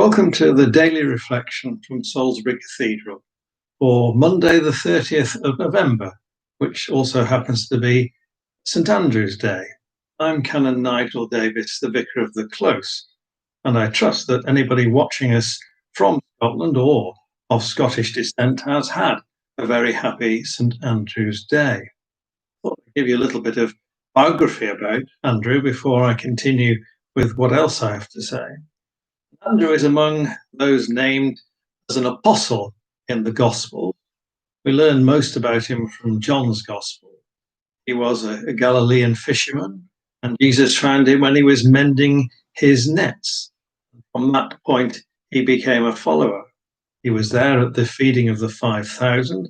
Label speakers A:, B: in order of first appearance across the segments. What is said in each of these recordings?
A: Welcome to the daily reflection from Salisbury Cathedral for Monday, the 30th of November, which also happens to be St Andrew's Day. I'm Canon Nigel Davis, the Vicar of the Close, and I trust that anybody watching us from Scotland or of Scottish descent has had a very happy St Andrew's Day. I thought I'd give you a little bit of biography about Andrew before I continue with what else I have to say. Andrew is among those named as an apostle in the Gospel. We learn most about him from John's Gospel. He was a Galilean fisherman, and Jesus found him when he was mending his nets. From that point, he became a follower. He was there at the feeding of the 5,000.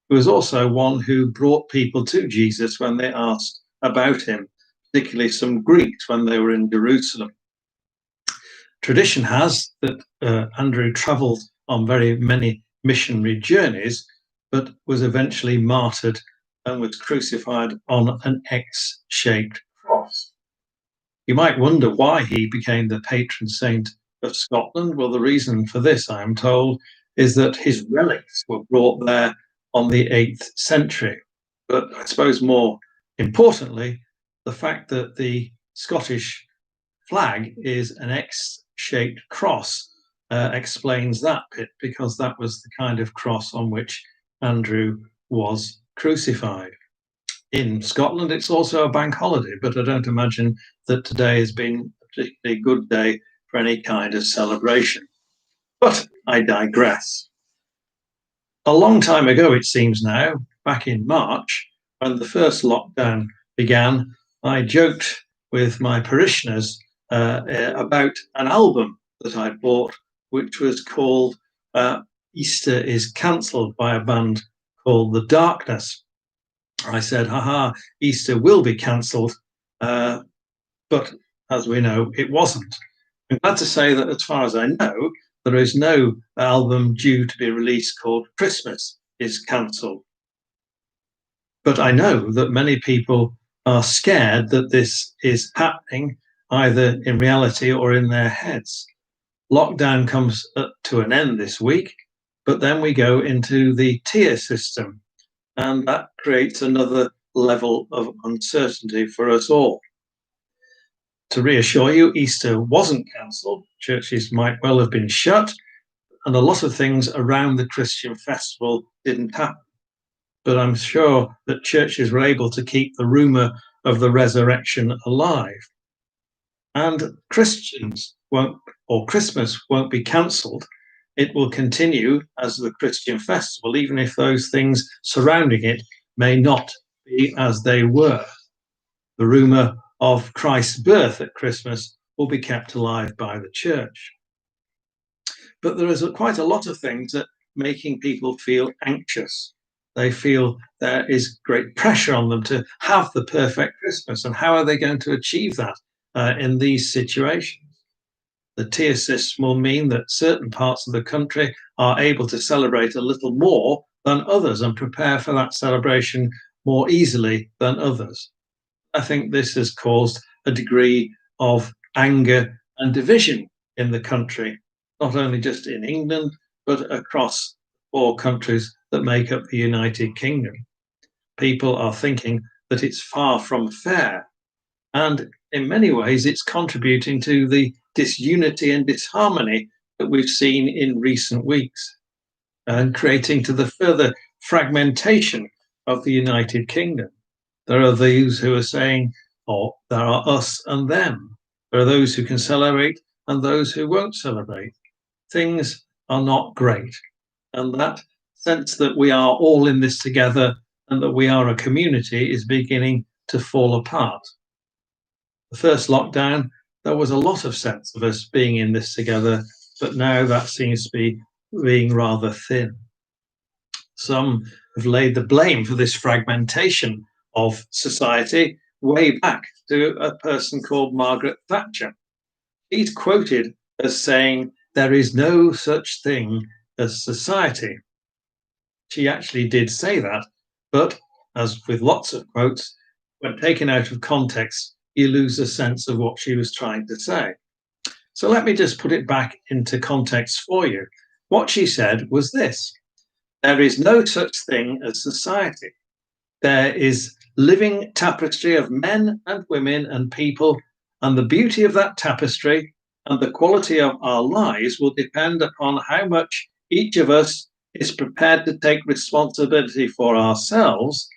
A: He was also one who brought people to Jesus when they asked about him, particularly some Greeks when they were in Jerusalem. Tradition has that Andrew travelled on very many missionary journeys, but was eventually martyred and was crucified on an X-shaped cross. You might wonder why he became the patron saint of Scotland. Well, the reason for this, I am told, is that his relics were brought there on the 8th century. But I suppose more importantly, the fact that the Scottish flag is an X-shaped cross explains that bit, because that was the kind of cross on which Andrew was crucified. In Scotland, it's also a bank holiday, but I don't imagine that today has been a particularly good day for any kind of celebration. But I digress. A long time ago, it seems now, back in March, when the first lockdown began, I joked with my parishioners about an album that I bought, which was called Easter is Cancelled, by a band called The Darkness. I said, haha, Easter will be cancelled, but as we know, it wasn't. I'm glad to say that as far as I know, there is no album due to be released called Christmas is Cancelled. But I know that many people are scared that this is happening, either in reality or in their heads. Lockdown comes to an end this week, but then we go into the tier system, and that creates another level of uncertainty for us all. To reassure you, Easter wasn't cancelled. Churches might well have been shut, and a lot of things around the Christian festival didn't happen. But I'm sure that churches were able to keep the rumour of the resurrection alive. And Christmas won't be cancelled. It will continue as the Christian festival, even if those things surrounding it may not be as they were. The rumour of Christ's birth at Christmas will be kept alive by the church. But there is quite a lot of things that making people feel anxious. They feel there is great pressure on them to have the perfect Christmas, and how are they going to achieve that in these situations? The tier system will mean that certain parts of the country are able to celebrate a little more than others and prepare for that celebration more easily than others. I think this has caused a degree of anger and division in the country, not only just in England, but across 4 countries that make up the United Kingdom. People are thinking that it's far from fair, and in many ways it's contributing to the disunity and disharmony that we've seen in recent weeks, and creating to the further fragmentation of the United Kingdom. There are those who are saying, oh, there are us and them. There are those who can celebrate and those who won't celebrate. Things are not great. And that sense that we are all in this together and that we are a community is beginning to fall apart. The first lockdown, there was a lot of sense of us being in this together, but now that seems to be being rather thin. Some have laid the blame for this fragmentation of society way back to a person called Margaret Thatcher. She's quoted as saying, "There is no such thing as society." She actually did say that, but as with lots of quotes, when taken out of context, you lose a sense of what she was trying to say. So let me just put it back into context for you. What she said was this: there is no such thing as society. There is living tapestry of men and women and people, and the beauty of that tapestry and the quality of our lives will depend upon how much each of us is prepared to take responsibility for ourselves,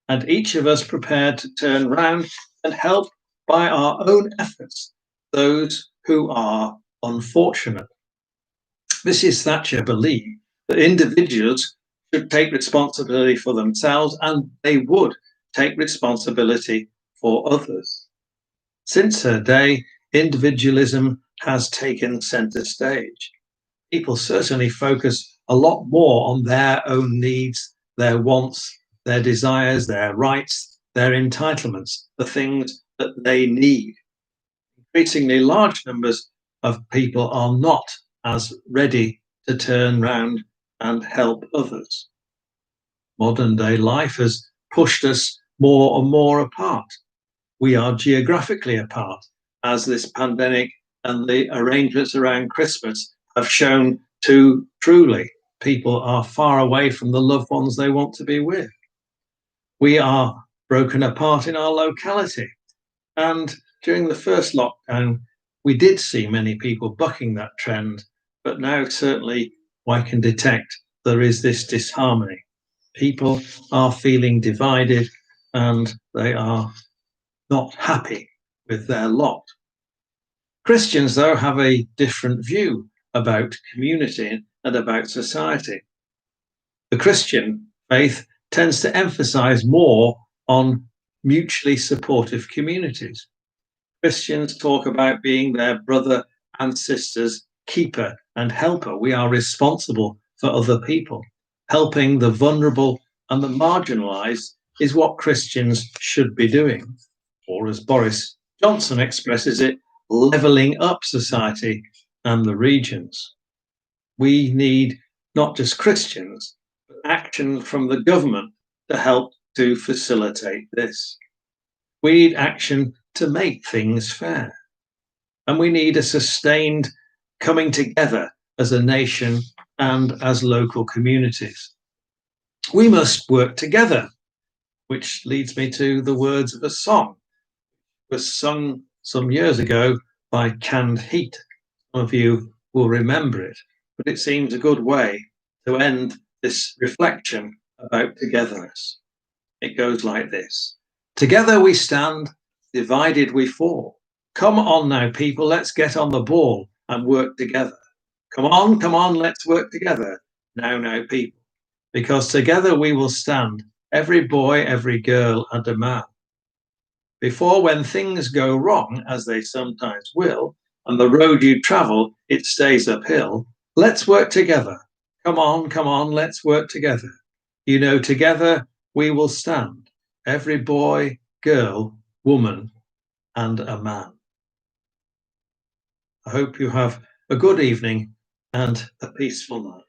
A: and each of us prepared to turn round and help by our own efforts those who are unfortunate. Mrs. Thatcher believed that individuals should take responsibility for themselves and they would take responsibility for others. Since her day, individualism has taken centre stage. People certainly focus a lot more on their own needs, their wants, their desires, their rights, their entitlements, the things that they need. Increasingly large numbers of people are not as ready to turn round and help others. Modern day life has pushed us more and more apart. We are geographically apart, as this pandemic and the arrangements around Christmas have shown too truly. People are far away from the loved ones they want to be with. We are broken apart in our locality. And during the first lockdown, we did see many people bucking that trend, but now certainly I can detect there is this disharmony. People are feeling divided and they are not happy with their lot. Christians, though, have a different view about community and about society. The Christian faith tends to emphasize more on mutually supportive communities. Christians talk about being their brother and sister's keeper and helper. We are responsible for other people. Helping the vulnerable and the marginalized is what Christians should be doing. Or as Boris Johnson expresses it, leveling up society and the regions. We need not just Christians, but action from the government to help to facilitate this. We need action to make things fair. And we need a sustained coming together as a nation and as local communities. We must work together, which leads me to the words of a song. It was sung some years ago by Canned Heat. Some of you will remember it, but it seems a good way to end this reflection about togetherness. It goes like this: together we stand, divided we fall. Come on now, people, let's get on the ball and work together. Come on, let's work together. Now, people, because together we will stand, every boy, every girl, and a man. Before, when things go wrong, as they sometimes will, and the road you travel, it stays uphill, let's work together. Come on, let's work together. You know, together we will stand, every boy, girl, woman, and a man. I hope you have a good evening and a peaceful night.